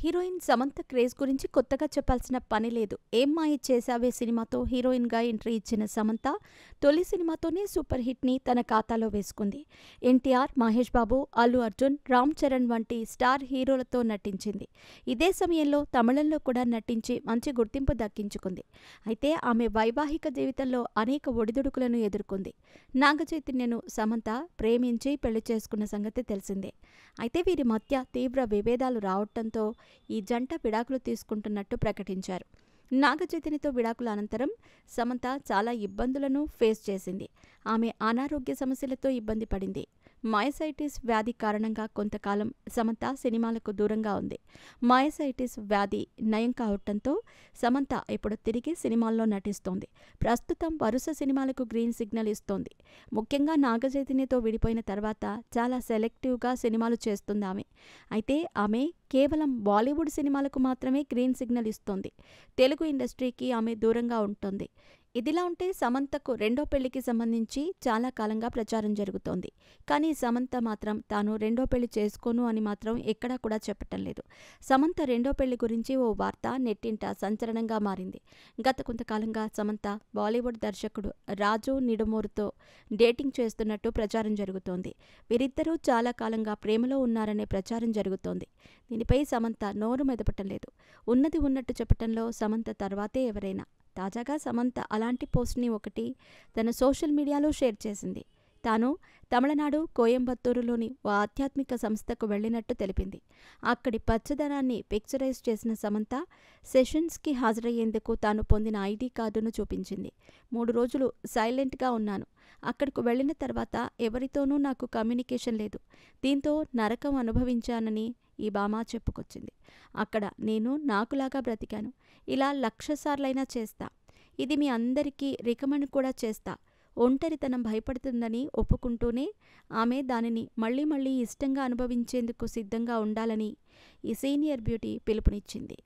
Heroine Samantha craze గురించి కొత్తగా చెప్పాల్సిన పని లేదు. 'ఏం మాయ చేశావే' సినిమాతో హీరోయిన్‌గా ఎంట్రీ ఇచ్చిన సమంత తొలి సినిమాతోనే సూపర్ హిట్‌ని తన ఖాతాలో వేసుకుంది. ఎన్టీఆర్, మహేష్ బాబు, అల్లు అర్జున్, రామ్ చరణ్ వంటి స్టార్ హీరోలతో నటించింది. ఇదే సమయంలో తమిళంలో కూడా నటించి మంచి గుర్తింపు దక్కించుకుంది. అయితే ఆమె వైవాహిక జీవితంలో అనేక ఒడిదుడుకులను ఎదుర్కొంది. నాగచైతన్యను సమంత ప్రేమించి పెళ్లి చేసుకున్న సంగతి తెలిసిందే. అయితే వీరి మధ్య తీవ్ర విభేదాలు రావటంతో ఈ జంట విడాకులు తీసుకుంటున్నట్టు ప్రకటించారు. నాగచైతన్యతో విడాకుల అనంతరం సమంత చాలా ఇబ్బందులను ఫేస్ చేసింది. ఆమె అనారోగ్య సమస్యలతో ఇబ్బంది పడింది. మయోసైటిస్ వ్యాధి కారణంగా కొంతకాలం సమంత సినిమాలకు దూరంగా ఉంది. మయోసైటిస్ వ్యాధి నయం కావటంతో సమంత ఇప్పుడు తిరిగి సినిమాల్లో నటిస్తోంది. ప్రస్తుతం వరుస సినిమాలకు గ్రీన్ సిగ్నల్ ఇస్తోంది. ముఖ్యంగా నాగచైతన్యతో విడిపోయిన తర్వాత చాలా సెలెక్టివ్గా సినిమాలు చేస్తుంది ఆమె. అయితే ఆమె కేవలం బాలీవుడ్ సినిమాలకు మాత్రమే గ్రీన్ సిగ్నల్ ఇస్తోంది. తెలుగు ఇండస్ట్రీకి ఆమె దూరంగా ఉంటుంది. ఇదిలా ఉంటే సమంతకు రెండో పెళ్లికి సంబంధించి చాలా కాలంగా ప్రచారం జరుగుతోంది. కానీ సమంత మాత్రం తాను రెండో పెళ్లి చేసుకోను అని మాత్రం ఎక్కడా కూడా చెప్పటం లేదు. సమంత రెండో పెళ్లి గురించి ఓ వార్త నెట్టింట సంచలనంగా మారింది. గత కొంతకాలంగా సమంత బాలీవుడ్ దర్శకుడు రాజు నిడుమోరుతో డేటింగ్ చేస్తున్నట్టు ప్రచారం జరుగుతోంది. వీరిద్దరూ చాలా కాలంగా ప్రేమలో ఉన్నారనే ప్రచారం జరుగుతోంది. దీనిపై సమంత నోరు మెదపటం లేదు. ఉన్నది ఉన్నట్టు చెప్పటంలో సమంత తర్వాతే ఎవరైనా. తాజాగా సమంత అలాంటి పోస్ట్ని ఒకటి తన సోషల్ మీడియాలో షేర్ చేసింది. తాను తమిళనాడు కోయంబత్తూరులోని ఓ ఆధ్యాత్మిక సంస్థకు వెళ్లినట్టు తెలిపింది. అక్కడి పచ్చదనాన్ని పిక్చరైజ్ చేసిన సమంత సెషన్స్కి హాజరయ్యేందుకు తాను పొందిన ఐడి కార్డును చూపించింది. 3 రోజులు సైలెంట్గా ఉన్నాను. అక్కడకు వెళ్లిన తర్వాత ఎవరితోనూ నాకు కమ్యూనికేషన్ లేదు. దీంతో నరకం అనుభవించానని ఈ భామ చెప్పుకొచ్చింది. అక్కడ నేను నాకులాగా బ్రతికాను. ఇలా 1,00,000 సార్లైనా చేస్తా. ఇది మీ అందరికీ రికమెండ్ కూడా చేస్తా. ఒంటరితనం భయపడుతుందని ఒప్పుకుంటూనే ఆమె దానిని మళ్లీ మళ్లీ ఇష్టంగా అనుభవించేందుకు సిద్ధంగా ఉండాలని ఈ సీనియర్ బ్యూటీ పిలుపునిచ్చింది.